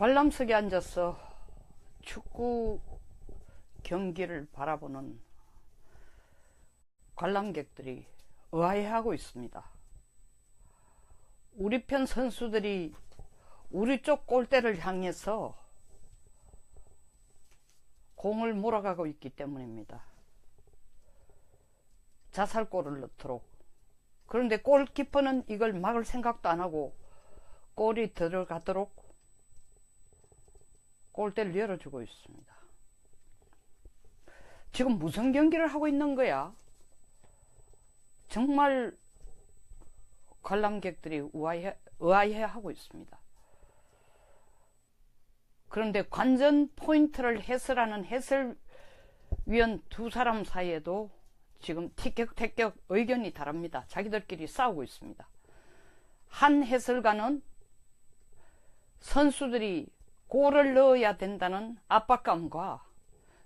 관람석에 앉아서 축구 경기를 바라보는 관람객들이 의아해하고 있습니다. 우리 편 선수들이 우리 쪽 골대를 향해서 공을 몰아가고 있기 때문입니다. 자살골을 넣도록. 그런데 골키퍼는 이걸 막을 생각도 안 하고 골이 들어가도록 골대를 열어주고 있습니다. 지금 무슨 경기를 하고 있는 거야? 정말 관람객들이 의아해하고 있습니다. 그런데 관전 포인트를 해설하는 해설위원 두 사람 사이에도 지금 티격태격 의견이 다릅니다. 자기들끼리 싸우고 있습니다. 한 해설가는 선수들이 골을 넣어야 된다는 압박감과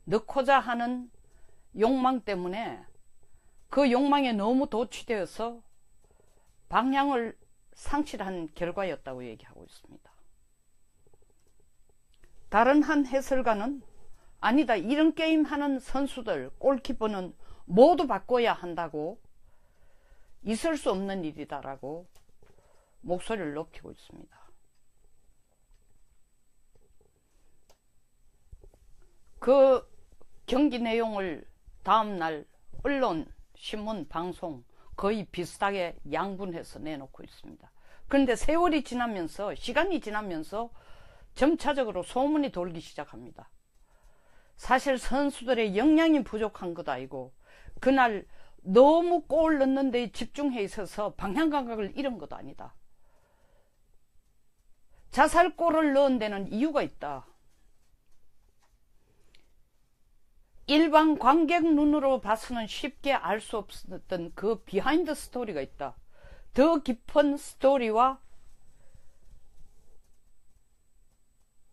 넣고자 하는 욕망 때문에 그 욕망에 너무 도취되어서 방향을 상실한 결과였다고 얘기하고 있습니다. 다른 한 해설가는 아니다, 이런 게임 하는 선수들, 골키퍼는 모두 바꿔야 한다고, 있을 수 없는 일이다라고 목소리를 높이고 있습니다. 그 경기 내용을 다음날 언론, 신문, 방송 거의 비슷하게 양분해서 내놓고 있습니다. 그런데 세월이 지나면서, 시간이 지나면서 점차적으로 소문이 돌기 시작합니다. 사실 선수들의 역량이 부족한 것도 아니고 그날 너무 골 넣는 데 집중해 있어서 방향 감각을 잃은 것도 아니다. 자살골을 넣은 데는 이유가 있다. 일반 관객 눈으로 봐서는 쉽게 알 수 없었던 그 비하인드 스토리가 있다. 더 깊은 스토리와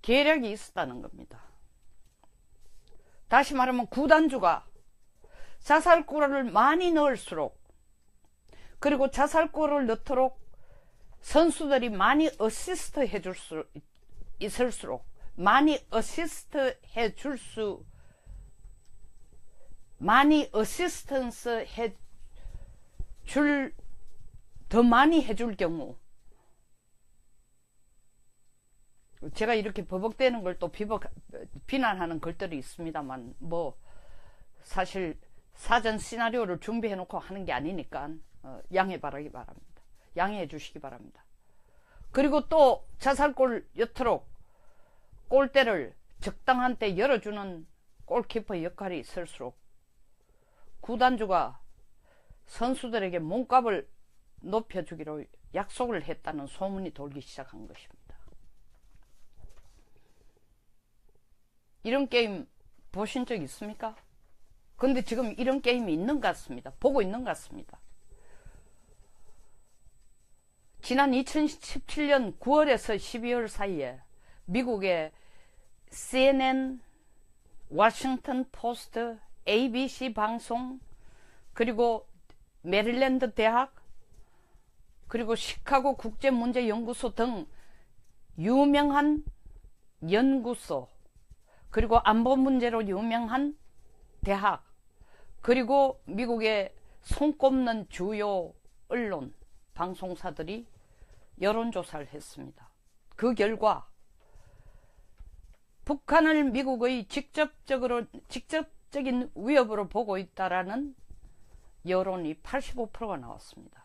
계략이 있었다는 겁니다. 다시 말하면 구단주가 자살골을 많이 넣을수록, 그리고 자살골을 넣도록 선수들이 많이 어시스트 해줄 수 있을수록, 많이 어시스턴스 더 많이 해줄 경우, 제가 이렇게 버벅대는 걸 또 비난하는 글들이 있습니다만, 뭐 사실 사전 시나리오를 준비해 놓고 하는 게 아니니까 양해 주시기 바랍니다. 그리고 또 자살골 여토록 골대를 적당한 때 열어주는 골키퍼 역할이 있을수록 구단주가 선수들에게 몸값을 높여주기로 약속을 했다는 소문이 돌기 시작한 것입니다. 이런 게임 보신 적 있습니까? 근데 지금 이런 게임이 있는 것 같습니다. 보고 있는 것 같습니다. 지난 2017년 9월에서 12월 사이에 미국의 CNN, 워싱턴 포스트, ABC 방송, 그리고 메릴랜드 대학, 그리고 시카고 국제문제연구소 등 유명한 연구소, 그리고 안보 문제로 유명한 대학, 그리고 미국의 손꼽는 주요 언론, 방송사들이 여론조사를 했습니다. 그 결과 북한을 미국의 직접적인 위협으로 보고 있다라는 여론이 85%가 나왔습니다.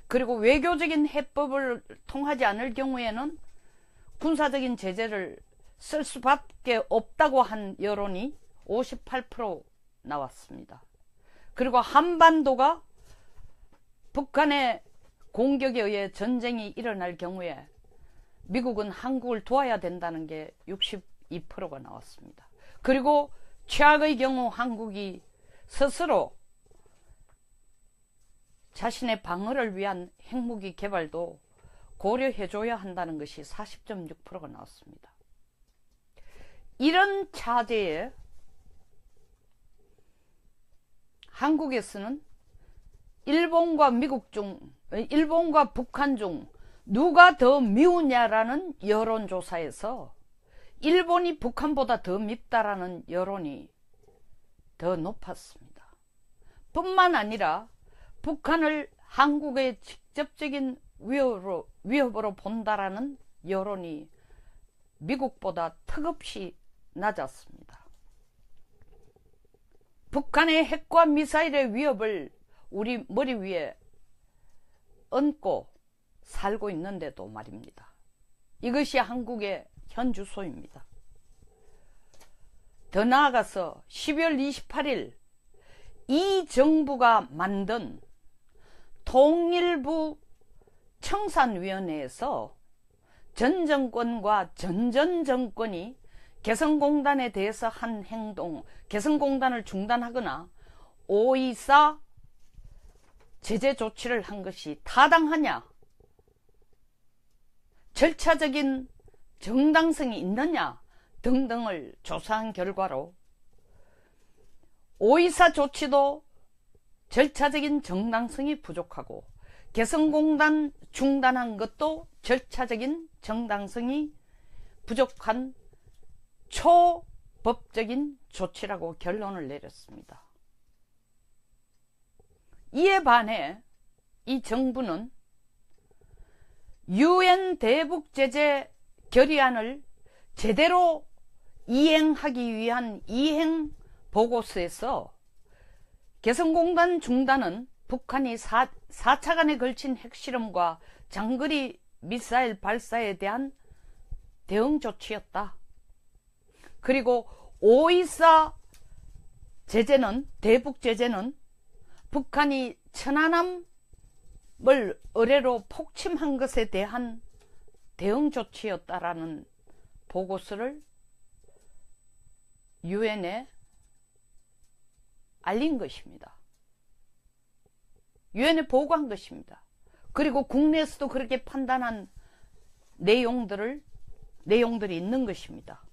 그리고 외교적인 해법을 통하지 않을 경우에는 군사적인 제재를 쓸 수밖에 없다고 한 여론이 58% 나왔습니다. 그리고 한반도가 북한의 공격에 의해 전쟁이 일어날 경우에 미국은 한국을 도와야 된다는 게 62%가 나왔습니다. 그리고 최악의 경우 한국이 스스로 자신의 방어를 위한 핵무기 개발도 고려해줘야 한다는 것이 40.6%가 나왔습니다. 이런 차제에 한국에서는 일본과 북한 중 누가 더 미우냐라는 여론조사에서 일본이 북한보다 더 밉다라는 여론이 더 높았습니다. 뿐만 아니라 북한을 한국의 직접적인 위협으로 본다라는 여론이 미국보다 턱없이 낮았습니다. 북한의 핵과 미사일의 위협을 우리 머리 위에 얹고 살고 있는데도 말입니다. 이것이 한국의 현 주소입니다. 더 나아가서 12월 28일 이 정부가 만든 통일부 청산위원회에서 전 정권과 전 정권이 개성공단에 대해서 한 행동, 개성공단을 중단하거나 5.24 제재 조치를 한 것이 타당하냐, 절차적인 정당성이 있느냐 등등을 조사한 결과로 5.24 조치도 절차적인 정당성이 부족하고 개성공단 중단한 것도 절차적인 정당성이 부족한 초법적인 조치라고 결론을 내렸습니다. 이에 반해 이 정부는 UN 대북 제재 결의안을 제대로 이행하기 위한 이행 보고서에서 개성공단 중단은 북한이 4차간에 걸친 핵실험과 장거리 미사일 발사에 대한 대응 조치였다. 그리고 5.24 제재는, 대북 제재는 북한이 천안함을 의뢰로 폭침한 것에 대한 대응 조치였다라는 보고서를 유엔에 알린 것입니다. 유엔에 보고한 것입니다. 그리고 국내에서도 그렇게 판단한 내용들이 있는 것입니다.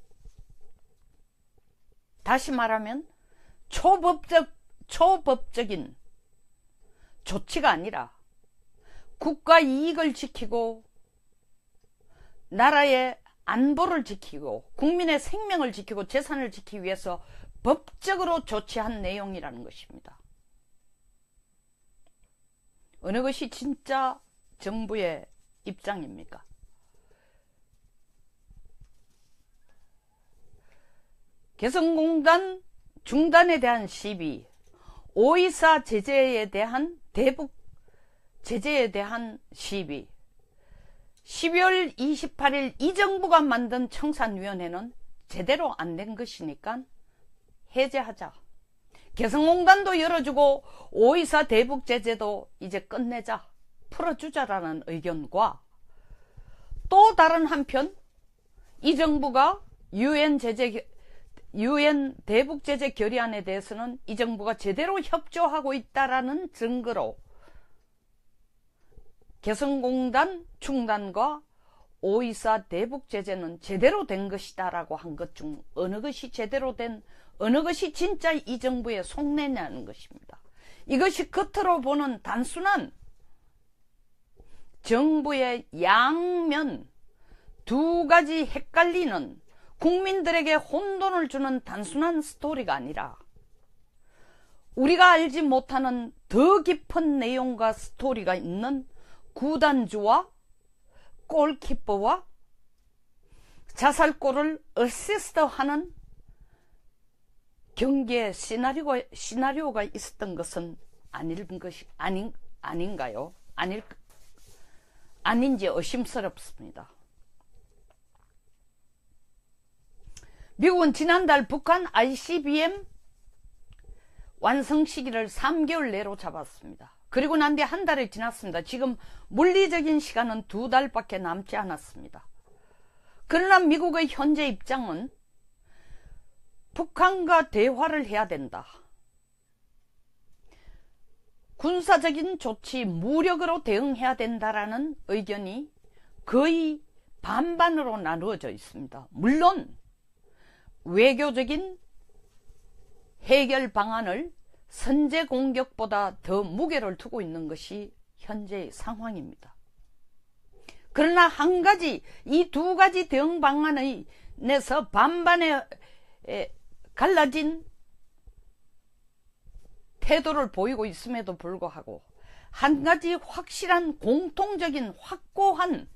다시 말하면 초법적인 조치가 아니라 국가 이익을 지키고 나라의 안보를 지키고 국민의 생명을 지키고 재산을 지키기 위해서 법적으로 조치한 내용이라는 것입니다. 어느 것이 진짜 정부의 입장입니까? 개성공단 중단에 대한 시비, 5.24 제재에 대한 대북 제재에 대한 시비, 12월 28일 이 정부가 만든 청산위원회는 제대로 안 된 것이니까 해제하자. 개성공단도 열어주고 5.24 대북 제재도 이제 끝내자, 풀어주자라는 의견과 또 다른 한편 이 정부가 UN 대북 제재 결의안에 대해서는 이 정부가 제대로 협조하고 있다라는 증거로 개성공단 중단과 5.24 대북 제재는 제대로 된 것이다 라고 한 것 중 어느 것이 제대로 된, 어느 것이 진짜 이 정부의 속내냐는 것입니다. 이것이 겉으로 보는 단순한 정부의 양면 두 가지 헷갈리는, 국민들에게 혼돈을 주는 단순한 스토리가 아니라 우리가 알지 못하는 더 깊은 내용과 스토리가 있는 구단주와 골키퍼와 자살골을 어시스트하는 경기의 시나리오가 있었던 것은 아닌가요? 아닌지 의심스럽습니다. 미국은 지난달 북한 ICBM 완성 시기를 3개월 내로 잡았습니다. 그리고 난 뒤 한 달이 지났습니다. 지금 물리적인 시간은 2달밖에 남지 않았습니다. 그러나 미국의 현재 입장은 북한과 대화를 해야 된다. 군사적인 조치, 무력으로 대응해야 된다라는 의견이 거의 반반으로 나누어져 있습니다. 물론 외교적인 해결 방안을 선제 공격보다 더 무게를 두고 있는 것이 현재의 상황입니다. 그러나 한 가지, 이 두 가지 대응 방안의 내서 반반에 갈라진 태도를 보이고 있음에도 불구하고 한 가지 확실한 공통적인 확고한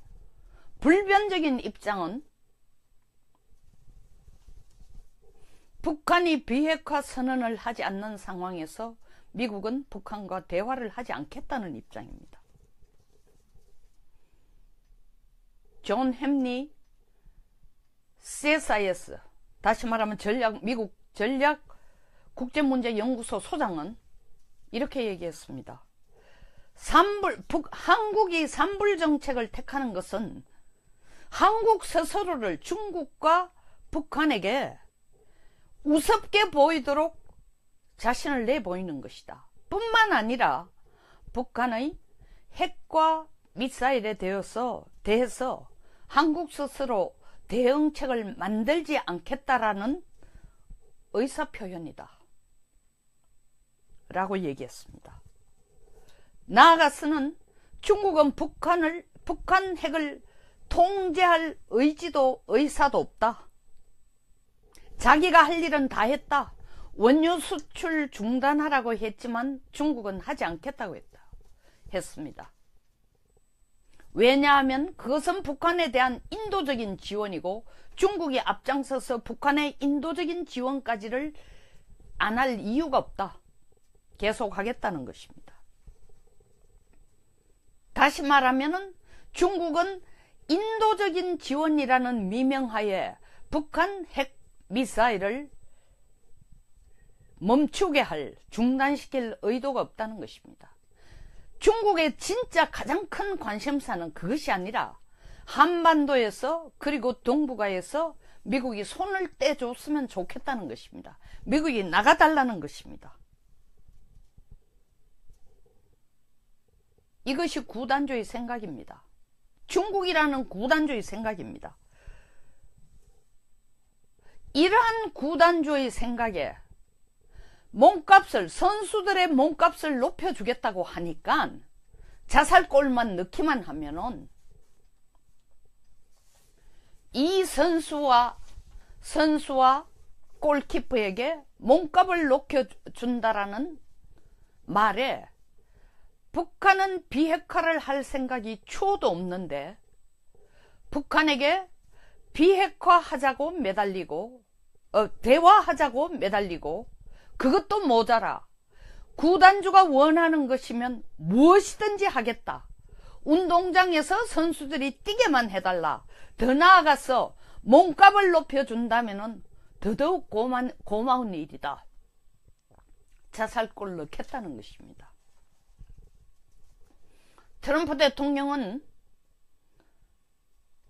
불변적인 입장은 북한이 비핵화 선언을 하지 않는 상황에서 미국은 북한과 대화를 하지 않겠다는 입장입니다. 존 햄리 CSIS, 다시 말하면 미국 전략 국제문제연구소 소장은 이렇게 얘기했습니다. 한국이 삼불 정책을 택하는 것은 한국 스스로를 중국과 북한에게 우습게 보이도록 자신을 내보이는 것이다. 뿐만 아니라 북한의 핵과 미사일에 대해서 한국 스스로 대응책을 만들지 않겠다라는 의사표현이다 라고 얘기했습니다. 나아가서는 중국은 북한 핵을 통제할 의사도 없다. 자기가 할 일은 다 했다. 원유 수출 중단하라고 했지만 중국은 하지 않겠다고 했습니다. 왜냐하면 그것은 북한에 대한 인도적인 지원이고 중국이 앞장서서 북한의 인도적인 지원까지를 안 할 이유가 없다. 계속하겠다는 것입니다. 다시 말하면 중국은 인도적인 지원이라는 미명하에 북한 핵 미사일을 멈추게 할, 중단시킬 의도가 없다는 것입니다. 중국의 진짜 가장 큰 관심사는 그것이 아니라 한반도에서 그리고 동북아에서 미국이 손을 떼줬으면 좋겠다는 것입니다. 미국이 나가달라는 것입니다. 이것이 구단주의 생각입니다. 중국이라는 구단주의 생각입니다. 이러한 구단주의 생각에 선수들의 몸값을 높여주겠다고 하니까 자살골만 넣기만 하면은 이 선수와 골키퍼에게 몸값을 높여준다라는 말에 북한은 비핵화를 할 생각이 추호도 없는데 북한에게 비핵화하자고 매달리고 대화하자고 매달리고 그것도 모자라. 구단주가 원하는 것이면 무엇이든지 하겠다. 운동장에서 선수들이 뛰게만 해달라. 더 나아가서 몸값을 높여준다면 더더욱 고마운 일이다. 자살골 넣겠다는 것입니다. 트럼프 대통령은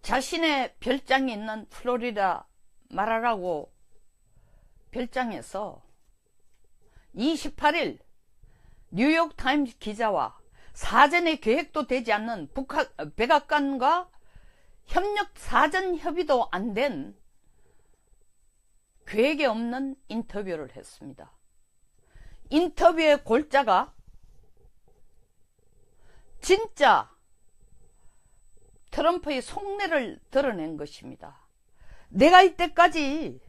자신의 별장이 있는 플로리다 마라라고 별장에서 28일 뉴욕타임스 기자와 사전에 계획도 되지 않는 백악관과 사전 협의도 안 된 계획에 없는 인터뷰를 했습니다. 인터뷰의 골자가 진짜 트럼프의 속내를 드러낸 것입니다. 내가 이때까지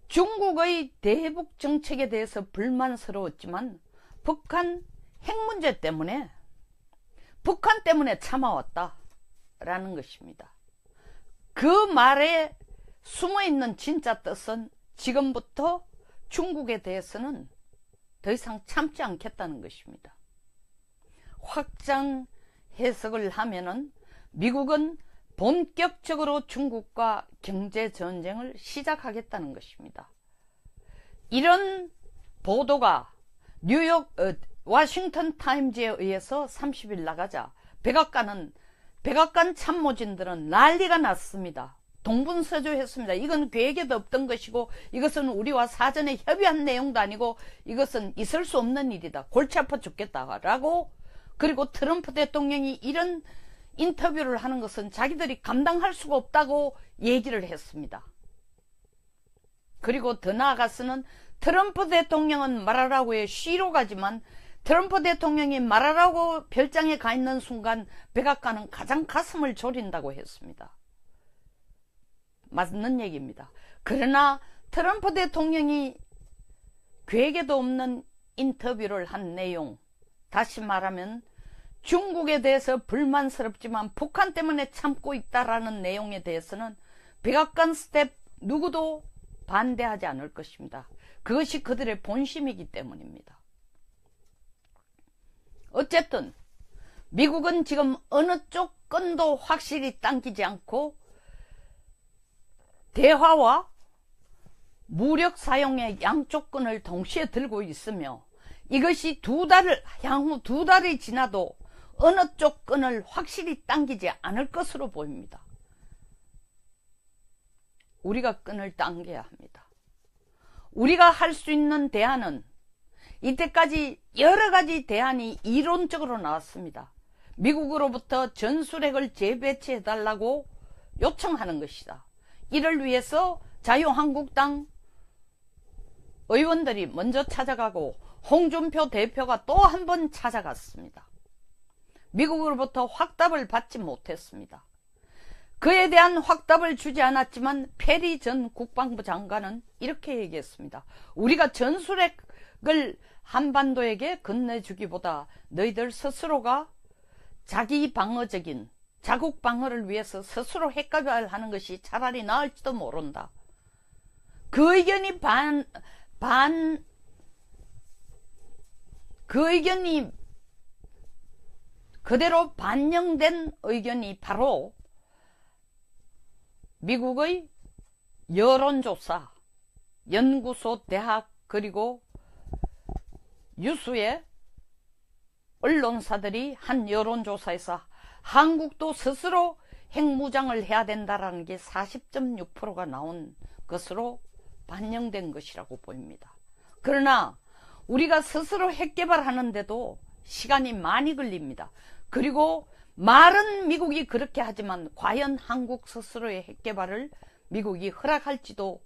중국의 대북 정책에 대해서 불만스러웠지만 북한 핵 문제 때문에 북한 때문에 참아왔다라는 것입니다. 그 말에 숨어있는 진짜 뜻은 지금부터 중국에 대해서는 더 이상 참지 않겠다는 것입니다. 확장 해석을 하면은 미국은 본격적으로 중국과 경제전쟁을 시작하겠다는 것입니다. 이런 보도가 워싱턴 타임즈에 의해서 30일 나가자 백악관 참모진들은 난리가 났습니다. 동분서주했습니다. 이건 계획에도 없던 것이고 이것은 우리와 사전에 협의한 내용도 아니고 이것은 있을 수 없는 일이다. 골치 아파 죽겠다라고. 그리고 트럼프 대통령이 이런 인터뷰를 하는 것은 자기들이 감당할 수가 없다고 얘기를 했습니다. 그리고 더 나아가서는 트럼프 대통령은 말하라고에 쉬러 가지만 트럼프 대통령이 말하라고 별장에 가 있는 순간 백악관은 가장 가슴을 졸인다고 했습니다. 맞는 얘기입니다. 그러나 트럼프 대통령이 계획에도 없는 인터뷰를 한 내용, 다시 말하면 중국에 대해서 불만스럽지만 북한 때문에 참고 있다라는 내용에 대해서는 백악관 스텝 누구도 반대하지 않을 것입니다. 그것이 그들의 본심이기 때문입니다. 어쨌든 미국은 지금 어느 쪽 끈도 확실히 당기지 않고 대화와 무력 사용의 양쪽 끈을 동시에 들고 있으며 이것이 향후 두 달이 지나도 어느 쪽 끈을 확실히 당기지 않을 것으로 보입니다. 우리가 끈을 당겨야 합니다. 우리가 할 수 있는 대안은 이때까지 여러 가지 대안이 이론적으로 나왔습니다. 미국으로부터 전술핵을 재배치해달라고 요청하는 것이다. 이를 위해서 자유한국당 의원들이 먼저 찾아가고 홍준표 대표가 또 한 번 찾아갔습니다. 미국으로부터 확답을 받지 못했습니다. 그에 대한 확답을 주지 않았지만 페리 전 국방부 장관은 이렇게 얘기했습니다. 우리가 전술핵을 한반도에게 건네주기보다 너희들 스스로가 자기 방어적인 자국 방어를 위해서 스스로 핵 개발하는 것이 차라리 나을지도 모른다. 그 의견이 그 의견이 그대로 반영된 의견이 바로 미국의 여론조사, 연구소, 대학 그리고 유수의 언론사들이 한 여론조사에서 한국도 스스로 핵무장을 해야 된다라는 게 40.6%가 나온 것으로 반영된 것이라고 보입니다. 그러나 우리가 스스로 핵 개발하는데도 시간이 많이 걸립니다. 그리고 말은 미국이 그렇게 하지만 과연 한국 스스로의 핵 개발을 미국이 허락할지도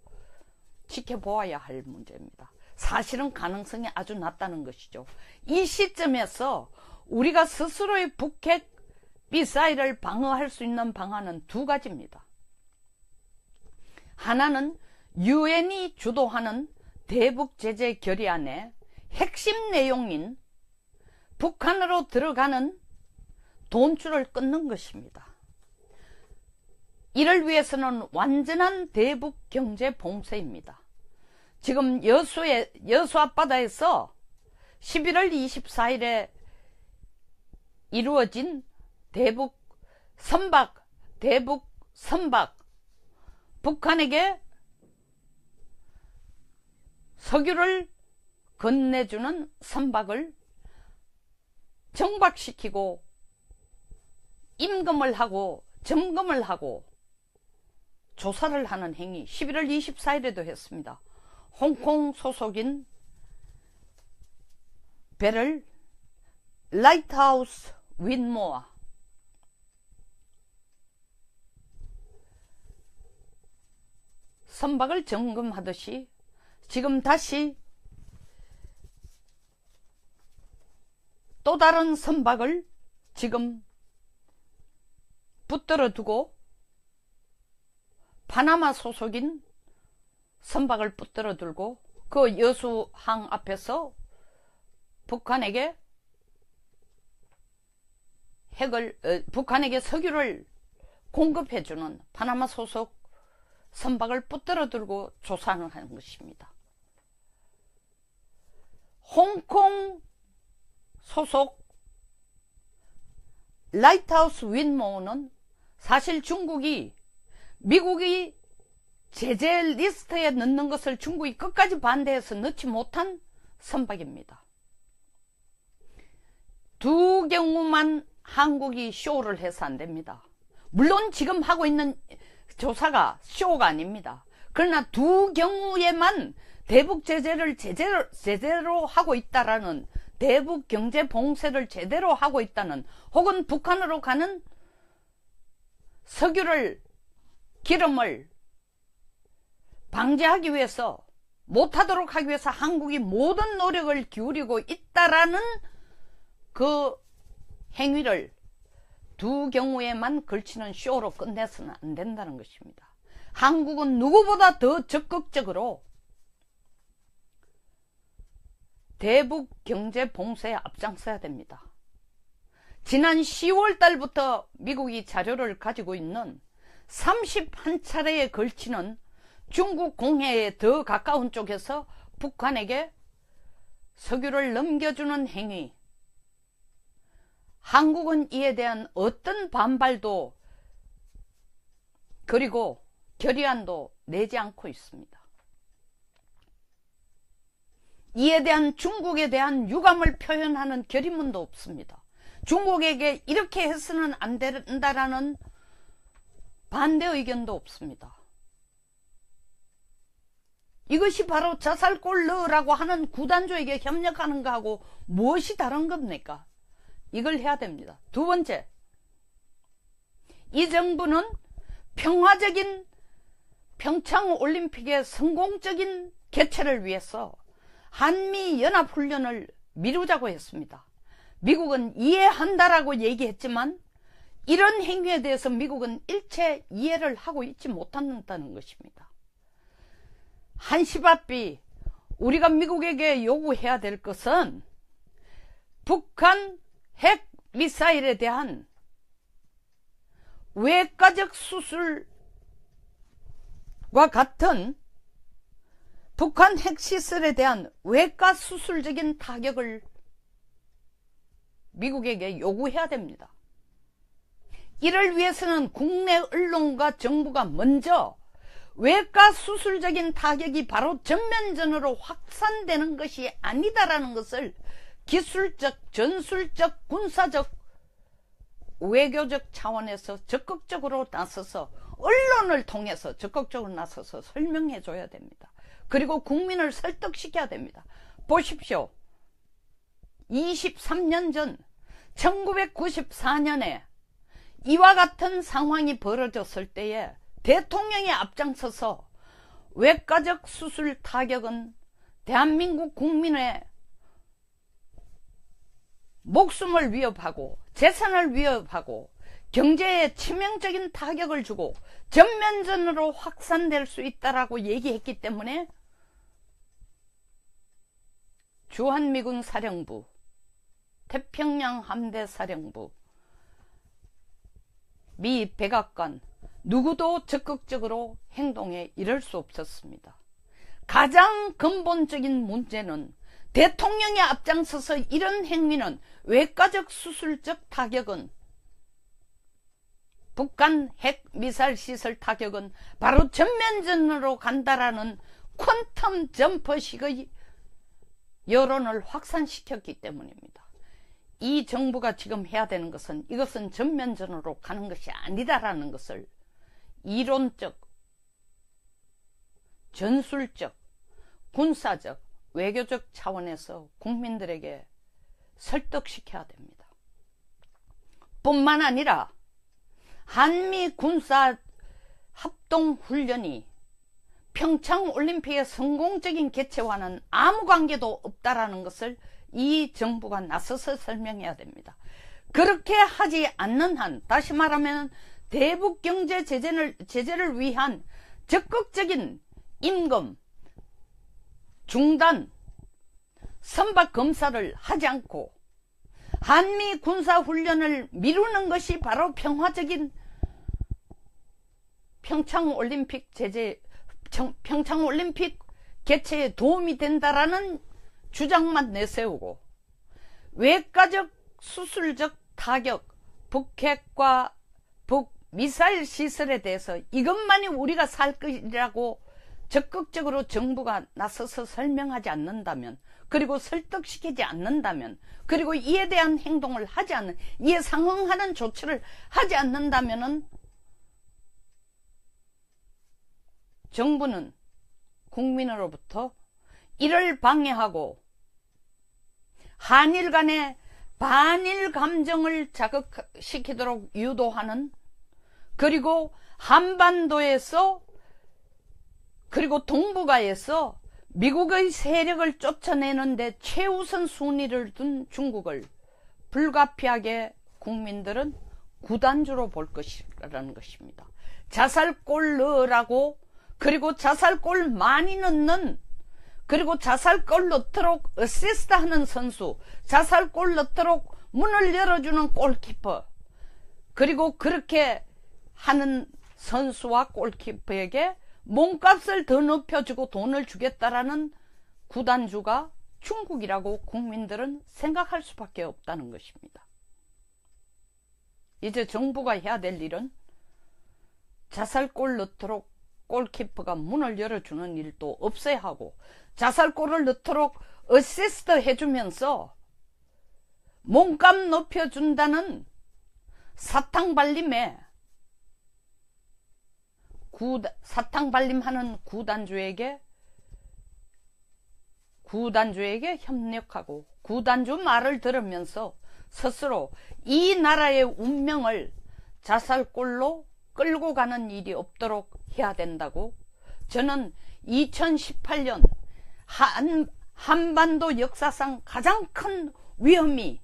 지켜보아야 할 문제입니다. 사실은 가능성이 아주 낮다는 것이죠. 이 시점에서 우리가 스스로의 북핵 미사일을 방어할 수 있는 방안은 두 가지입니다. 하나는 유엔이 주도하는 대북 제재 결의안의 핵심 내용인 북한으로 들어가는 돈줄을 끊는 것입니다. 이를 위해서는 완전한 대북 경제 봉쇄입니다. 지금 여수 앞바다에서 11월 24일에 이루어진 대북 선박, 북한에게 석유를 건네주는 선박을 정박시키고 임금을 하고 점검을 하고 조사를 하는 행위 11월 24일에도 했습니다. 홍콩 소속인 배를 라이트하우스 윈모아 선박을 점검하듯이 지금 다시 또 다른 선박을 지금 붙들어 두고 파나마 소속인 선박을 붙들어 들고 그 여수항 앞에서 북한에게 북한에게 석유를 공급해주는 파나마 소속 선박을 붙들어 들고 조사를 하는 것입니다. 홍콩 소속 라이트하우스 윈모어는 사실 미국이 제재 리스트에 넣는 것을 중국이 끝까지 반대해서 넣지 못한 선박입니다. 두 경우만 한국이 쇼를 해서 안 됩니다. 물론 지금 하고 있는 조사가 쇼가 아닙니다. 그러나 두 경우에만 대북 제재를 제대로 하고 있다라는, 대북 경제 봉쇄를 제대로 하고 있다는, 혹은 북한으로 가는 석유를, 기름을 방지하기 위해서, 못하도록 하기 위해서 한국이 모든 노력을 기울이고 있다라는 그 행위를 두 경우에만 걸치는 쇼로 끝내서는 안 된다는 것입니다. 한국은 누구보다 더 적극적으로 대북 경제 봉쇄에 앞장서야 됩니다. 지난 10월 달부터 미국이 자료를 가지고 있는 31차례에 걸치는 중국 공해에 더 가까운 쪽에서 북한에게 석유를 넘겨주는 행위, 한국은 이에 대한 어떤 반발도 그리고 결의안도 내지 않고 있습니다. 이에 대한 중국에 대한 유감을 표현하는 결의문도 없습니다. 중국에게 이렇게 해서는 안 된다라는 반대 의견도 없습니다. 이것이 바로 자살골러라고 하는 구단주에게 협력하는 거하고 무엇이 다른 겁니까? 이걸 해야 됩니다. 두 번째, 이 정부는 평화적인 평창올림픽의 성공적인 개최를 위해서 한미연합훈련을 미루자고 했습니다. 미국은 이해한다라고 얘기했지만 이런 행위에 대해서 미국은 일체 이해를 하고 있지 못한다는 것입니다. 한시바삐 우리가 미국에게 요구해야 될 것은 북한 핵 미사일에 대한 외과적 수술과 같은 북한 핵시설에 대한 외과 수술적인 타격을 미국에게 요구해야 됩니다. 이를 위해서는 국내 언론과 정부가 먼저 외과 수술적인 타격이 바로 전면전으로 확산되는 것이 아니다라는 것을 기술적, 전술적, 군사적, 외교적 차원에서 적극적으로 나서서 언론을 통해서 적극적으로 나서서 설명해 줘야 됩니다. 그리고 국민을 설득시켜야 됩니다. 보십시오. 23년 전 1994년에 이와 같은 상황이 벌어졌을 때에 대통령이 앞장서서 외과적 수술 타격은 대한민국 국민의 목숨을 위협하고 재산을 위협하고 경제에 치명적인 타격을 주고 전면전으로 확산될 수 있다라고 얘기했기 때문에 주한미군 사령부, 태평양 함대 사령부, 미 백악관 누구도 적극적으로 행동에 이를 수 없었습니다. 가장 근본적인 문제는 대통령이 앞장서서 이런 행위는 외과적 수술적 타격은 북한 핵 미사일 시설 타격은 바로 전면전으로 간다라는 퀀텀 점퍼식의 여론을 확산시켰기 때문입니다. 이 정부가 지금 해야 되는 것은 이것은 전면전으로 가는 것이 아니다라는 것을 이론적, 전술적, 군사적, 외교적 차원에서 국민들에게 설득시켜야 됩니다. 뿐만 아니라 한미 군사 합동훈련이 평창올림픽의 성공적인 개최와는 아무 관계도 없다라는 것을 이 정부가 나서서 설명해야 됩니다. 그렇게 하지 않는 한, 다시 말하면 대북 경제 제재를 위한 적극적인 임금, 중단, 선박 검사를 하지 않고 한미 군사훈련을 미루는 것이 바로 평화적인 평창올림픽 개최에 도움이 된다라는 주장만 내세우고 외과적 수술적 타격, 북핵과 북미사일 시설에 대해서 이것만이 우리가 살 것이라고 적극적으로 정부가 나서서 설명하지 않는다면, 그리고 설득시키지 않는다면, 그리고 이에 대한 행동을 하지 않는, 이에 상응하는 조치를 하지 않는다면은 정부는 국민으로부터 이를 방해하고 한일 간의 반일 감정을 자극시키도록 유도하는, 그리고 한반도에서 그리고 동북아에서 미국의 세력을 쫓아내는데 최우선 순위를 둔 중국을 불가피하게 국민들은 구단주로 볼 것이라는 것입니다. 자살골 넣으라고, 그리고 자살골 많이 넣는, 그리고 자살골 넣도록 어시스트 하는 선수, 자살골 넣도록 문을 열어주는 골키퍼, 그리고 그렇게 하는 선수와 골키퍼에게 몸값을 더 높여주고 돈을 주겠다라는 구단주가 중국이라고 국민들은 생각할 수밖에 없다는 것입니다. 이제 정부가 해야 될 일은 자살골 넣도록 골키퍼가 문을 열어주는 일도 없어야 하고, 자살골을 넣도록 어시스트 해주면서 몸값 높여준다는 사탕발림에 사탕발림하는 구단주에게 협력하고, 구단주 말을 들으면서 스스로 이 나라의 운명을 자살골로 끌고 가는 일이 없도록 해야 된다고, 저는 2018년 한반도 역사상 가장 큰 위험이,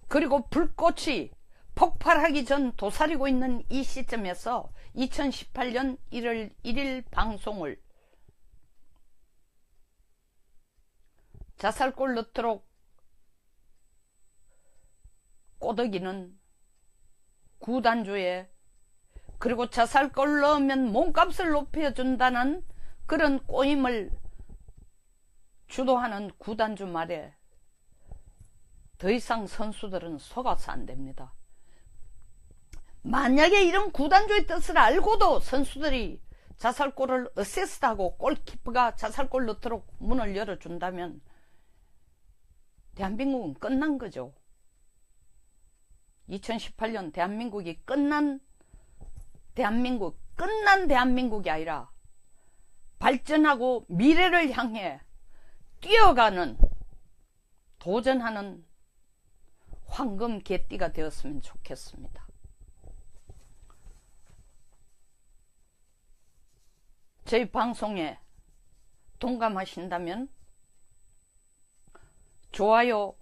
그리고 불꽃이 폭발하기 전 도사리고 있는 이 시점에서 2018년 1월 1일 방송을 자살골 넣도록 꼬드기는 구단주의, 그리고 자살골 넣으면 몸값을 높여준다는 그런 꼬임을 주도하는 구단주 말에 더 이상 선수들은 속아서 안 됩니다. 만약에 이런 구단주의 뜻을 알고도 선수들이 자살골을 어시스트하고 골키퍼가 자살골 넣도록 문을 열어준다면 대한민국은 끝난 거죠. 2018년 대한민국이 끝난 대한민국이 아니라 발전하고 미래를 향해 뛰어가는, 도전하는 황금 개띠가 되었으면 좋겠습니다. 저희 방송에 동감하신다면 좋아요,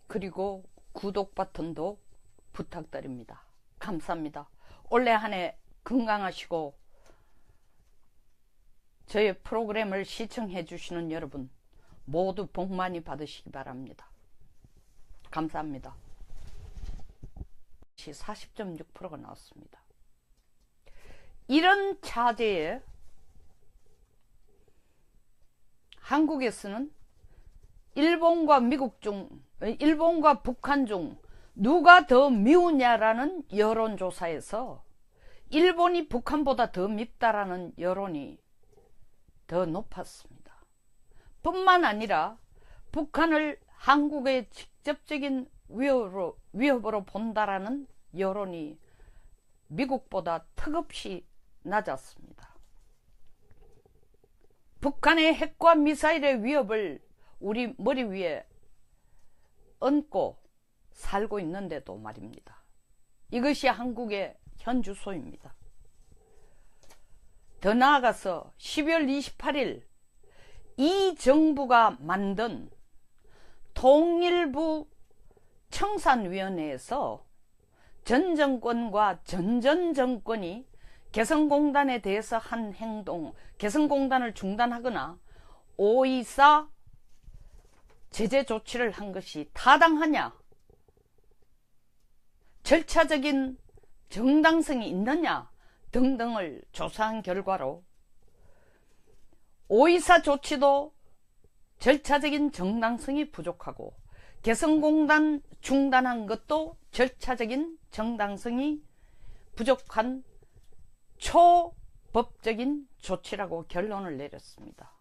그리고 구독 버튼도 부탁드립니다. 감사합니다. 올해 한 해 건강하시고 저의 프로그램을 시청해 주시는 여러분 모두 복 많이 받으시기 바랍니다. 감사합니다. 40.6%가 나왔습니다. 이런 차제에 한국에서는 일본과 북한 중 누가 더 미우냐라는 여론조사에서 일본이 북한보다 더 밉다라는 여론이 더 높았습니다. 뿐만 아니라 북한을 한국의 직접적인 위협으로 본다라는 여론이 미국보다 턱없이 낮았습니다. 북한의 핵과 미사일의 위협을 우리 머리 위에 얹고 살고 있는데도 말입니다. 이것이 한국의 현 주소입니다. 더 나아가서 12월 28일 이 정부가 만든 통일부 청산위원회에서 전 정권과 전 정권이 개성공단에 대해서 한 행동, 개성공단을 중단하거나 5.24 제재 조치를 한 것이 타당하냐, 절차적인 정당성이 있느냐 등등을 조사한 결과로 5.24 조치도 절차적인 정당성이 부족하고 개성공단 중단한 것도 절차적인 정당성이 부족한 초법적인 조치라고 결론을 내렸습니다.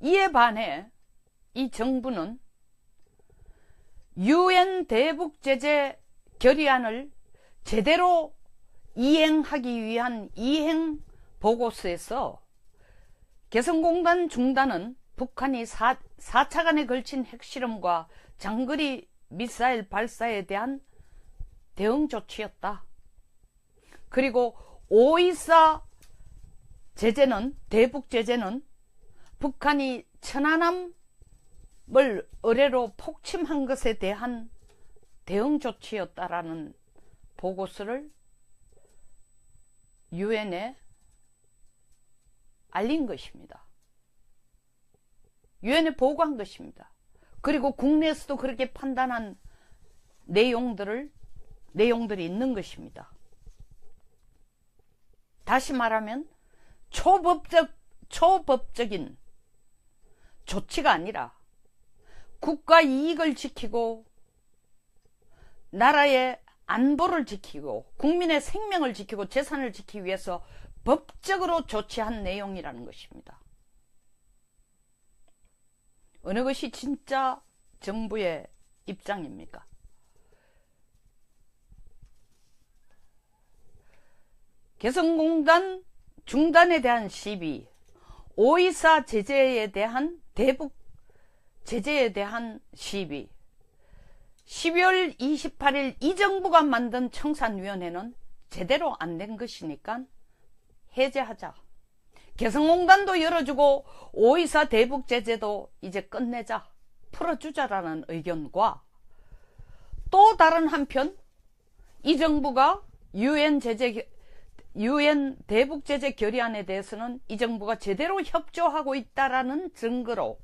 이에 반해 이 정부는 UN 대북 제재 결의안을 제대로 이행하기 위한 이행 보고서에서 개성공단 중단은 북한이 4차간에 걸친 핵실험과 장거리 미사일 발사에 대한 대응 조치였다. 그리고 5.24 제재는, 대북 제재는 북한이 천안함을 의뢰로 폭침한 것에 대한 대응 조치였다라는 보고서를 유엔에 알린 것입니다. 유엔에 보고한 것입니다. 그리고 국내에서도 그렇게 판단한 내용들이 있는 것입니다. 다시 말하면 초법적인 조치가 아니라 국가 이익을 지키고 나라의 안보를 지키고 국민의 생명을 지키고 재산을 지키기 위해서 법적으로 조치한 내용이라는 것입니다. 어느 것이 진짜 정부의 입장입니까? 개성공단 중단에 대한 시비, 5.24 제재에 대한 대북 제재에 대한 시비, 12월 28일 이 정부가 만든 청산위원회는 제대로 안 된 것이니까 해제하자. 개성공단도 열어주고 5.24 대북 제재도 이제 끝내자, 풀어주자라는 의견과 또 다른 한편 이 정부가 유엔 대북 제재 결의안에 대해서는 이 정부가 제대로 협조하고 있다라는 증거로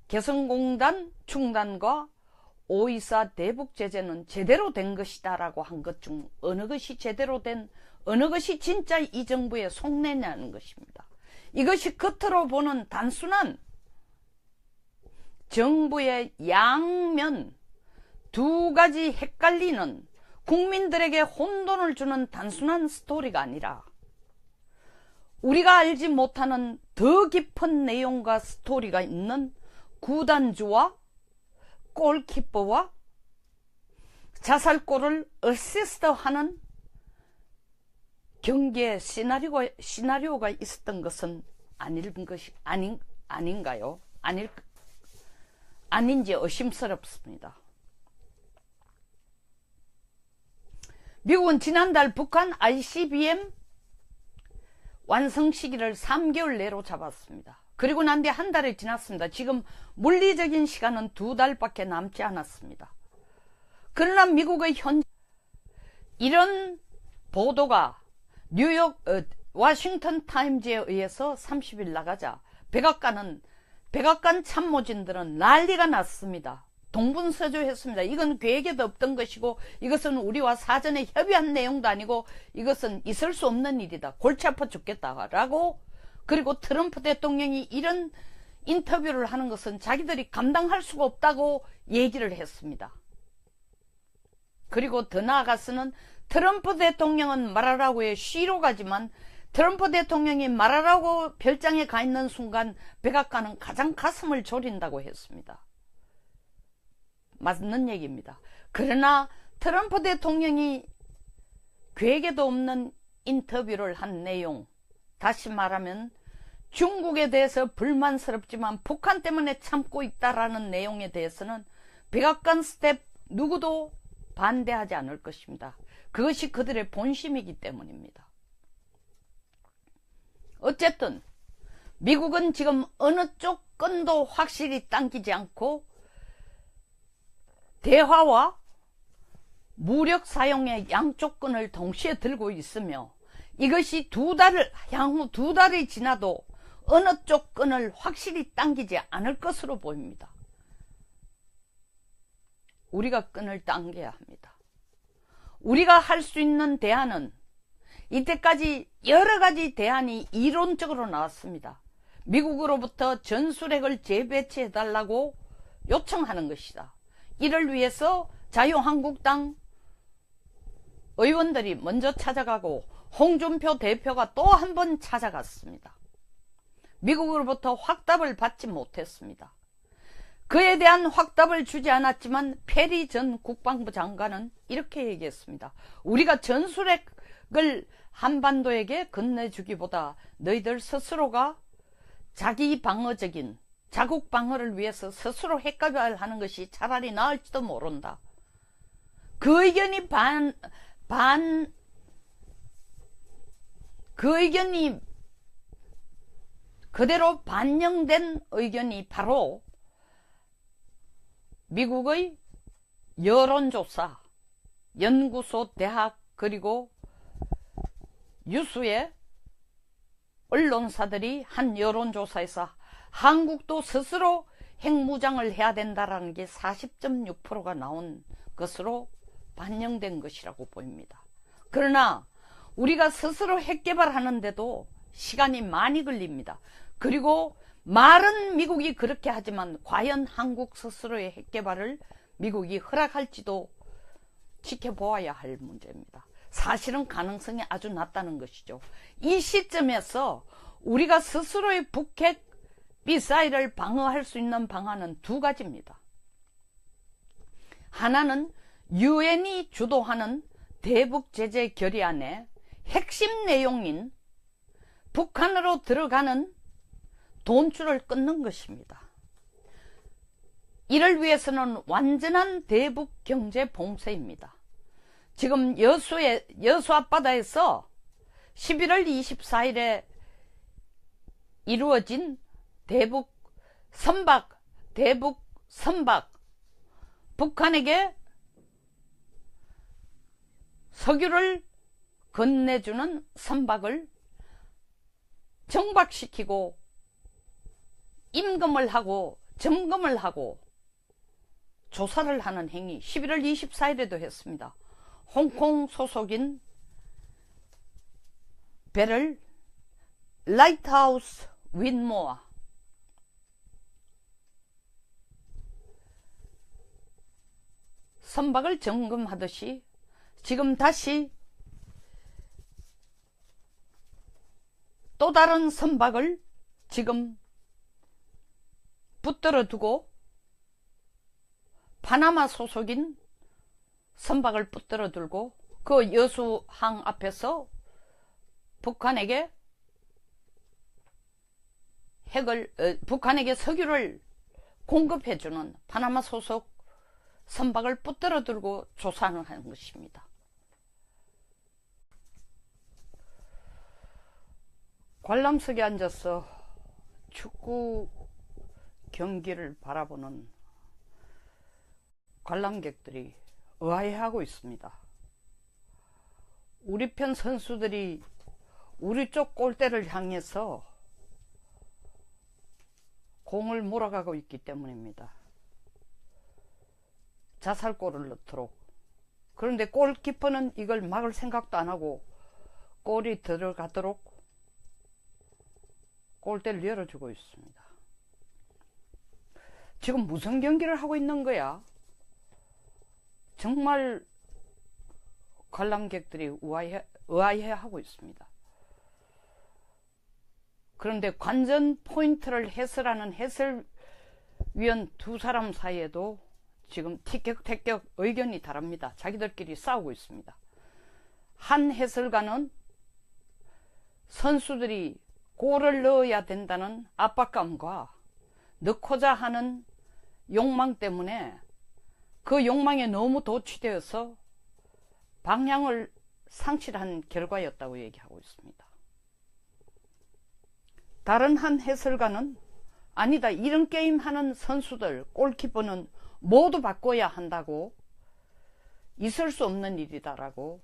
개성공단 중단과 5.24 대북 제재는 제대로 된 것이다 라고 한 것 중 어느 것이 제대로 된, 어느 것이 진짜 이 정부의 속내냐는 것입니다. 이것이 겉으로 보는 단순한 정부의 양면 두 가지 헷갈리는, 국민들에게 혼돈을 주는 단순한 스토리가 아니라 우리가 알지 못하는 더 깊은 내용과 스토리가 있는 구단주와 골키퍼와 자살골을 어시스트하는 경기의 시나리오가 있었던 것은 아닌가요? 아닌지 의심스럽습니다. 미국은 지난달 북한 ICBM 완성 시기를 3개월 내로 잡았습니다. 그리고 난 뒤 한 달이 지났습니다. 지금 물리적인 시간은 2달밖에 남지 않았습니다. 그러나 미국의 이런 보도가 워싱턴 타임즈에 의해서 30일 나가자 백악관 참모진들은 난리가 났습니다. 동분서주했습니다. 이건 계획에도 없던 것이고 이것은 우리와 사전에 협의한 내용도 아니고 이것은 있을 수 없는 일이다. 골치 아파 죽겠다라고, 그리고 트럼프 대통령이 이런 인터뷰를 하는 것은 자기들이 감당할 수가 없다고 얘기를 했습니다. 그리고 더 나아가서는 트럼프 대통령은 말하라고에 쉬러 가지만 트럼프 대통령이 말하라고 별장에 가 있는 순간 백악관은 가장 가슴을 졸인다고 했습니다. 맞는 얘기입니다. 그러나 트럼프 대통령이 계획에도 없는 인터뷰를 한 내용, 다시 말하면 중국에 대해서 불만스럽지만 북한 때문에 참고 있다라는 내용에 대해서는 백악관 스텝 누구도 반대하지 않을 것입니다. 그것이 그들의 본심이기 때문입니다. 어쨌든 미국은 지금 어느 쪽 끈도 확실히 당기지 않고 대화와 무력 사용의 양쪽 끈을 동시에 들고 있으며 이것이 향후 두 달이 지나도 어느 쪽 끈을 확실히 당기지 않을 것으로 보입니다. 우리가 끈을 당겨야 합니다. 우리가 할 수 있는 대안은 이때까지 여러 가지 대안이 이론적으로 나왔습니다. 미국으로부터 전술핵을 재배치해달라고 요청하는 것이다. 이를 위해서 자유한국당 의원들이 먼저 찾아가고 홍준표 대표가 또 한 번 찾아갔습니다. 미국으로부터 확답을 받지 못했습니다. 그에 대한 확답을 주지 않았지만 페리 전 국방부 장관은 이렇게 얘기했습니다. 우리가 전술핵을 한반도에게 건네주기보다 너희들 스스로가 자기 방어적인 자국 방어를 위해서 스스로 핵개발하는 것이 차라리 나을지도 모른다. 그 의견이 그대로 반영된 의견이 바로 미국의 여론조사, 연구소, 대학, 그리고 유수의 언론사들이 한 여론조사에서 한국도 스스로 핵무장을 해야 된다라는 게 40.6%가 나온 것으로 반영된 것이라고 보입니다. 그러나 우리가 스스로 핵 개발하는데도 시간이 많이 걸립니다. 그리고 말은 미국이 그렇게 하지만 과연 한국 스스로의 핵 개발을 미국이 허락할지도 지켜보아야 할 문제입니다. 사실은 가능성이 아주 낮다는 것이죠. 이 시점에서 우리가 스스로의 북핵 미사일을 방어할 수 있는 방안은 두 가지입니다. 하나는 유엔이 주도하는 대북 제재 결의안의 핵심 내용인 북한으로 들어가는 돈줄을 끊는 것입니다. 이를 위해서는 완전한 대북 경제 봉쇄입니다. 지금 여수 앞바다에서 11월 24일에 이루어진 대북 선박, 북한에게 석유를 건네주는 선박을 정박시키고 임금을 하고 점검을 하고 조사를 하는 행위 11월 24일에도 했습니다. 홍콩 소속인 배를 라이트하우스 윈모어 선박을 점검하듯이 지금 다시 또 다른 선박을 지금 붙들어 두고 파나마 소속인 선박을 붙들어 두고 그 여수항 앞에서 북한에게 북한에게 석유를 공급해주는 파나마 소속 선박을 붙들어 두고 조사를 하는 것입니다. 관람석에 앉아서 축구 경기를 바라보는 관람객들이 의아해하고 있습니다. 우리 편 선수들이 우리 쪽 골대를 향해서 공을 몰아가고 있기 때문입니다. 자살골을 넣도록. 그런데 골키퍼는 이걸 막을 생각도 안 하고 골이 들어가도록 골대를 열어주고 있습니다. 지금 무슨 경기를 하고 있는 거야? 정말 관람객들이 의아해하고 있습니다. 그런데 관전 포인트를 해설하는 해설위원 두 사람 사이에도 지금 티격태격 의견이 다릅니다. 자기들끼리 싸우고 있습니다. 한 해설가는 선수들이 골을 넣어야 된다는 압박감과 넣고자 하는 욕망 때문에 그 욕망에 너무 도취되어서 방향을 상실한 결과였다고 얘기하고 있습니다. 다른 한 해설가는 아니다, 이런 게임 하는 선수들, 골키퍼는 모두 바꿔야 한다고, 있을 수 없는 일이다라고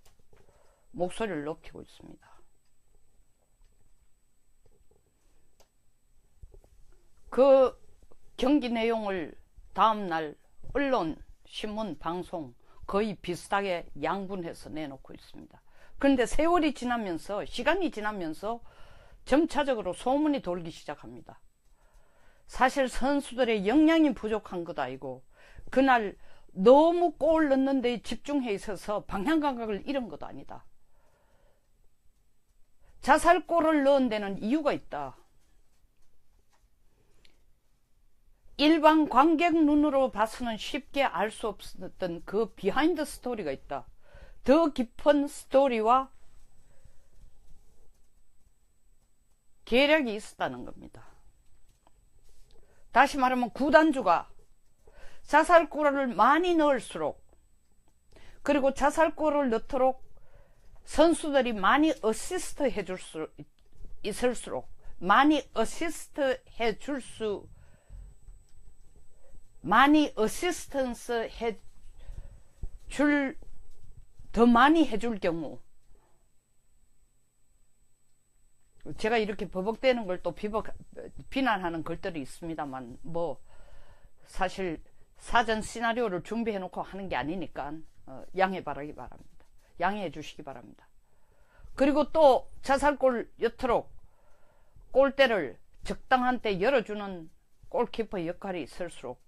목소리를 높이고 있습니다. 그 경기 내용을 다음날 언론, 신문, 방송 거의 비슷하게 양분해서 내놓고 있습니다. 그런데 세월이 지나면서, 시간이 지나면서 점차적으로 소문이 돌기 시작합니다. 사실 선수들의 역량이 부족한 것 아니고 그날 너무 골 넣는 데 집중해 있어서 방향 감각을 잃은 것도 아니다. 자살골을 넣은 데는 이유가 있다. 일반 관객 눈으로 봐서는 쉽게 알 수 없었던 그 비하인드 스토리가 있다. 더 깊은 스토리와 계략이 있었다는 겁니다. 다시 말하면 구단주가 자살골을 많이 넣을수록, 그리고 자살골을 넣도록 선수들이 많이 어시스트 해줄 수 있을수록, 많이 어시스트 해줄 수, 많이 어시스턴스 해줄, 더 많이 해줄 경우, 제가 이렇게 버벅대는 걸 또 비난하는 글들이 있습니다만, 뭐 사실 사전 시나리오를 준비해 놓고 하는 게 아니니까 양해 바라기 바랍니다. 양해해 주시기 바랍니다. 그리고 또 자살골 여토록 골대를 적당한 때 열어주는 골키퍼 역할이 있을수록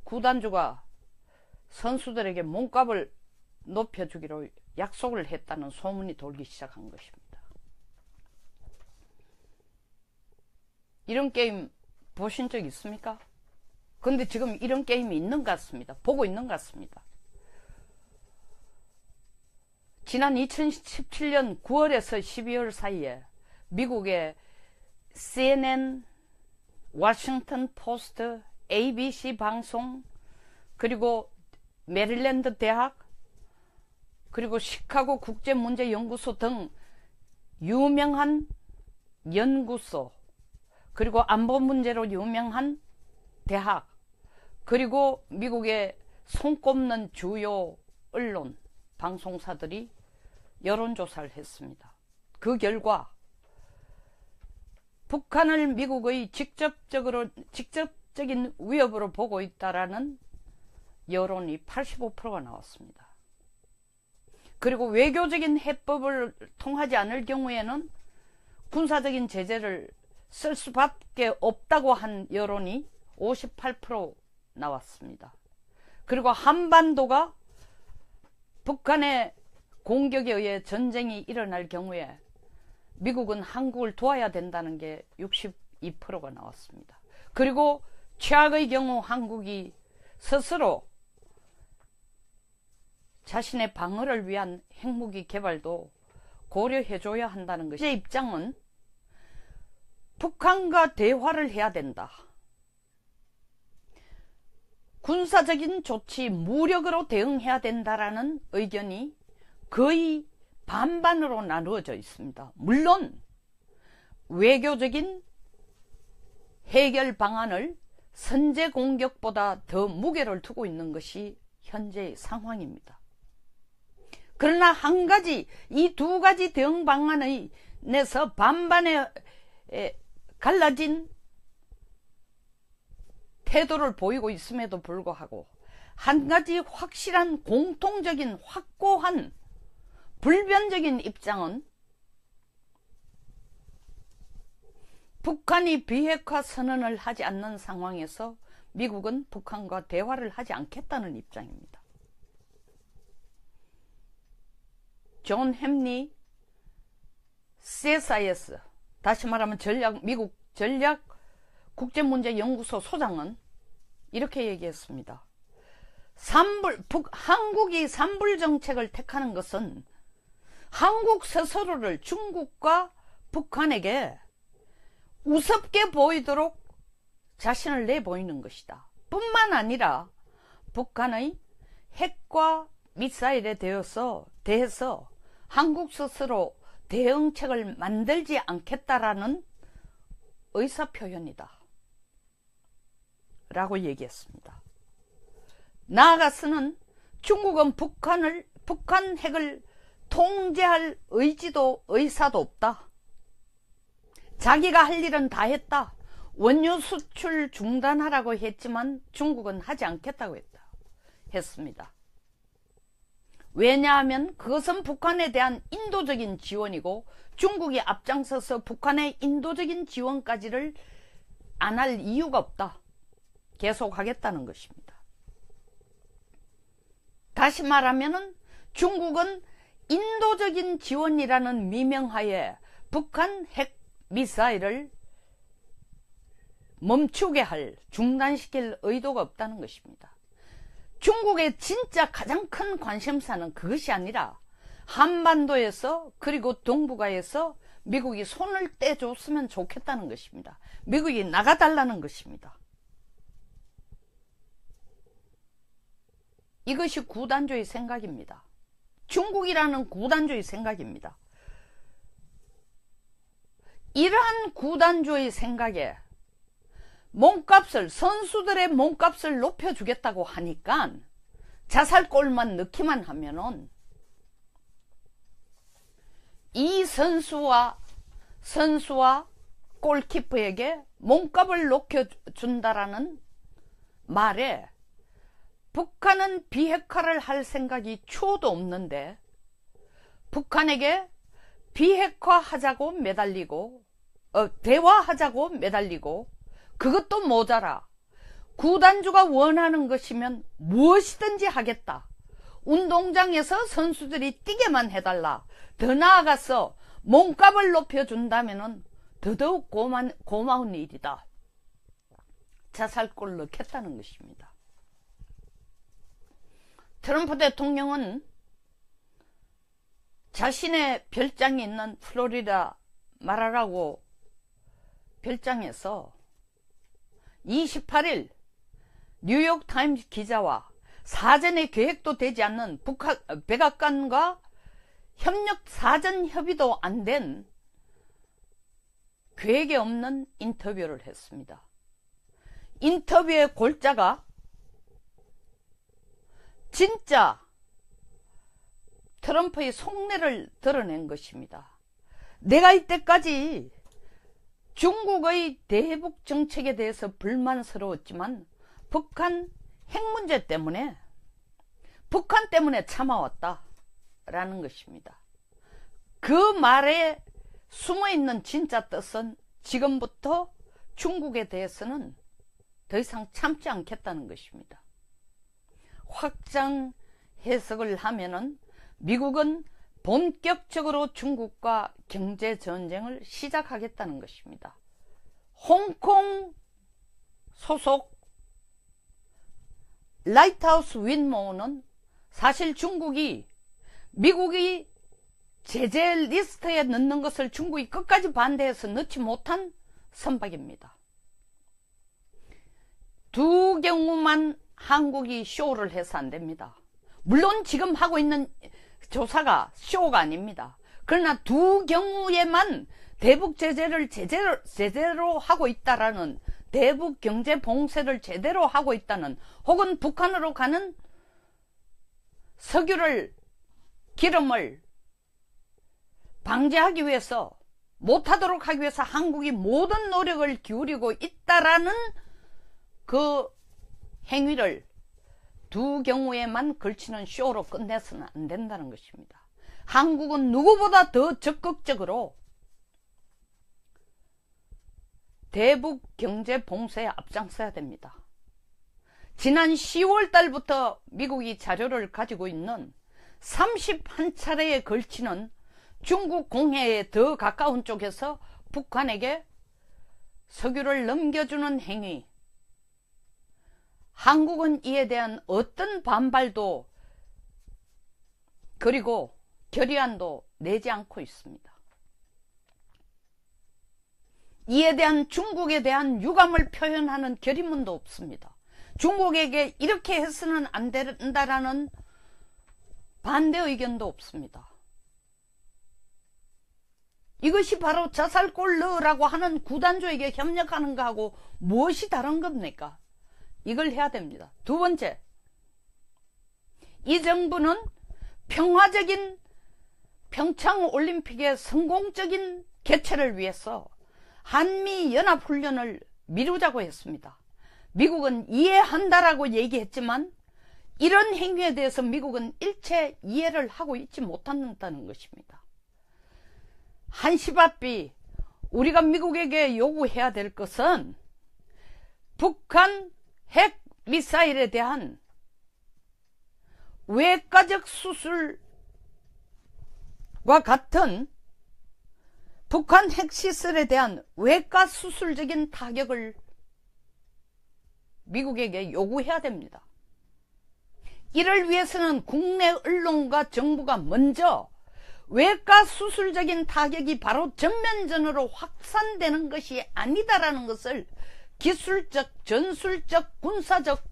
구단주가 선수들에게 몸값을 높여주기로 약속을 했다는 소문이 돌기 시작한 것입니다. 이런 게임 보신 적 있습니까? 근데 지금 이런 게임이 있는 것 같습니다. 보고 있는 것 같습니다. 지난 2017년 9월에서 12월 사이에 미국의 CNN, 워싱턴 포스트, ABC 방송, 그리고 메릴랜드 대학, 그리고 시카고 국제문제연구소 등 유명한 연구소, 그리고 안보 문제로 유명한 대학, 그리고 미국의 손꼽는 주요 언론, 방송사들이 여론조사를 했습니다. 그 결과 북한을 미국의 직접적인 위협으로 보고 있다라는 여론이 85%가 나왔습니다. 그리고 외교적인 해법을 통하지 않을 경우에는 군사적인 제재를 쓸 수밖에 없다고 한 여론이 58% 나왔습니다. 그리고 한반도가 북한의 공격에 의해 전쟁이 일어날 경우에 미국은 한국을 도와야 된다는 게 62%가 나왔습니다. 그리고 최악의 경우 한국이 스스로 자신의 방어를 위한 핵무기 개발도 고려해줘야 한다는 것이, 제 입장은 북한과 대화를 해야 된다. 군사적인 조치, 무력으로 대응해야 된다라는 의견이 거의 반반으로 나누어져 있습니다. 물론 외교적인 해결 방안을 선제 공격보다 더 무게를 두고 있는 것이 현재의 상황입니다. 그러나 한 가지, 이 두 가지 대응 방안에서 반반에 갈라진 태도를 보이고 있음에도 불구하고 한 가지 확실한 공통적인 확고한 불변적인 입장은 북한이 비핵화 선언을 하지 않는 상황에서 미국은 북한과 대화를 하지 않겠다는 입장입니다. 존 햄리 CSIS, 다시 말하면 미국 전략 국제문제연구소 소장은 이렇게 얘기했습니다. 한국이 산불 정책을 택하는 것은 한국 스스로를 중국과 북한에게 우습게 보이도록 자신을 내보이는 것이다. 뿐만 아니라 북한의 핵과 미사일에 대해서 한국 스스로 대응책을 만들지 않겠다라는 의사표현이다 라고 얘기했습니다. 나아가서는 중국은 북한 핵을 통제할 의사도 없다. 자기가 할 일은 다 했다. 원유 수출 중단하라고 했지만 중국은 하지 않겠다고 했습니다. 왜냐하면 그것은 북한에 대한 인도적인 지원이고 중국이 앞장서서 북한의 인도적인 지원까지를 안 할 이유가 없다. 계속하겠다는 것입니다. 다시 말하면 중국은 인도적인 지원이라는 미명하에 북한 핵 미사일을 멈추게 할, 중단시킬 의도가 없다는 것입니다. 중국의 진짜 가장 큰 관심사는 그것이 아니라 한반도에서 그리고 동북아에서 미국이 손을 떼줬으면 좋겠다는 것입니다. 미국이 나가달라는 것입니다. 이것이 구단주의 생각입니다. 중국이라는 구단주의 생각입니다. 이러한 구단주의 생각에 몸값을, 선수들의 몸값을 높여주겠다고 하니까 자살골만 넣기만 하면은 이 선수와 골키퍼에게 몸값을 높여준다라는 말에 북한은 비핵화를 할 생각이 추호도 없는데 북한에게 비핵화하자고 매달리고 대화하자고 매달리고 그것도 모자라 구단주가 원하는 것이면 무엇이든지 하겠다. 운동장에서 선수들이 뛰게만 해달라. 더 나아가서 몸값을 높여준다면 더더욱 고마운 일이다. 자살골을 넣겠다는 것입니다. 트럼프 대통령은 자신의 별장이 있는 플로리다 마라라고 별장에서 28일 뉴욕타임스 기자와 사전에 계획도 되지 않는 백악관과 사전 협의도 안 된 계획에 없는 인터뷰를 했습니다. 인터뷰의 골자가 진짜 트럼프의 속내를 드러낸 것입니다. 내가 이때까지 중국의 대북 정책에 대해서 불만스러웠지만 북한 핵 문제 때문에 북한 때문에 참아왔다 라는 것입니다. 그 말에 숨어있는 진짜 뜻은 지금부터 중국에 대해서는 더 이상 참지 않겠다는 것입니다. 확장 해석을 하면은 미국은 본격적으로 중국과 경제전쟁을 시작하겠다는 것입니다. 홍콩 소속 라이트하우스 윈모어는 사실 미국이 제재 리스트에 넣는 것을 중국이 끝까지 반대해서 넣지 못한 선박입니다. 두 경우만 한국이 쇼를 해서 안 됩니다. 물론 지금 하고 있는 조사가 쇼가 아닙니다. 그러나 두 경우에만 대북 제재를 제대로 하고 있다라는, 대북 경제 봉쇄를 제대로 하고 있다는, 혹은 북한으로 가는 석유를, 기름을 방지하기 위해서, 못하도록 하기 위해서 한국이 모든 노력을 기울이고 있다라는 그 행위를 두 경우에만 걸치는 쇼로 끝내서는 안 된다는 것입니다. 한국은 누구보다 더 적극적으로 대북 경제 봉쇄에 앞장서야 됩니다. 지난 10월 달부터 미국이 자료를 가지고 있는 31차례에 걸치는 중국 공해에 더 가까운 쪽에서 북한에게 석유를 넘겨주는 행위, 한국은 이에 대한 어떤 반발도 그리고 결의안도 내지 않고 있습니다. 이에 대한 중국에 대한 유감을 표현하는 결의문도 없습니다. 중국에게 이렇게 해서는 안 된다라는 반대 의견도 없습니다. 이것이 바로 자살골 넣으라고 하는 구단주에게 협력하는 거하고 무엇이 다른 겁니까? 이걸 해야 됩니다. 두 번째, 이 정부는 평화적인 평창올림픽의 성공적인 개최를 위해서 한미연합훈련을 미루자고 했습니다. 미국은 이해한다라고 얘기했지만 이런 행위에 대해서 미국은 일체 이해를 하고 있지 못한다는 것입니다. 한시바삐 우리가 미국에게 요구해야 될 것은 북한 핵 미사일에 대한 외과적 수술과 같은 북한 핵시설에 대한 외과 수술적인 타격을 미국에게 요구해야 됩니다. 이를 위해서는 국내 언론과 정부가 먼저 외과 수술적인 타격이 바로 전면전으로 확산되는 것이 아니다라는 것을 기술적, 전술적, 군사적,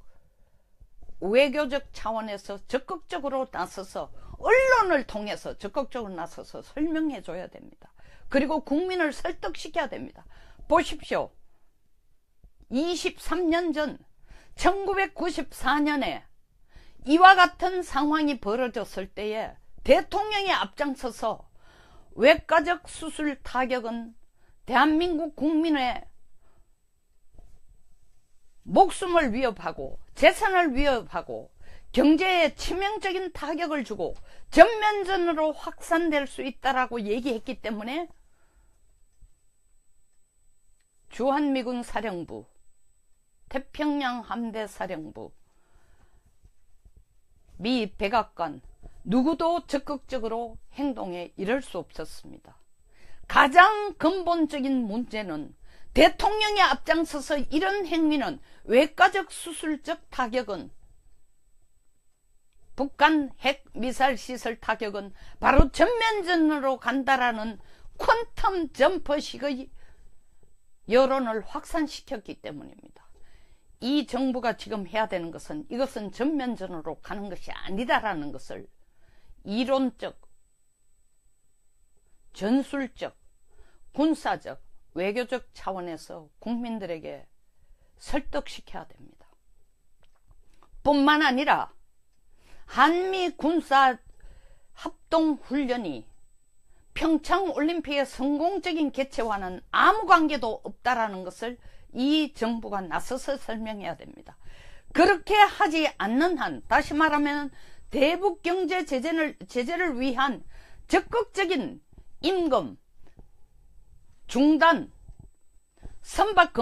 외교적 차원에서 적극적으로 나서서 언론을 통해서 적극적으로 나서서 설명해 줘야 됩니다. 그리고 국민을 설득시켜야 됩니다. 보십시오. 23년 전 1994년에 이와 같은 상황이 벌어졌을 때에 대통령이 앞장서서 외과적 수술 타격은 대한민국 국민의 목숨을 위협하고 재산을 위협하고 경제에 치명적인 타격을 주고 전면전으로 확산될 수 있다라고 얘기했기 때문에 주한미군 사령부, 태평양 함대 사령부, 미 백악관 누구도 적극적으로 행동에 이를 수 없었습니다. 가장 근본적인 문제는 대통령이 앞장서서 이런 행위는 외과적 수술적 타격은 북한 핵미사일 시설 타격은 바로 전면전으로 간다라는 퀀텀 점퍼식의 여론을 확산시켰기 때문입니다. 이 정부가 지금 해야 되는 것은 이것은 전면전으로 가는 것이 아니다라는 것을 이론적, 전술적, 군사적, 외교적 차원에서 국민들에게 설득시켜야 됩니다. 뿐만 아니라 한미 군사 합동훈련이 평창올림픽의 성공적인 개최와는 아무 관계도 없다라는 것을 이 정부가 나서서 설명해야 됩니다. 그렇게 하지 않는 한, 다시 말하면 대북 경제 제재를 위한 적극적인 임금 중단, 선박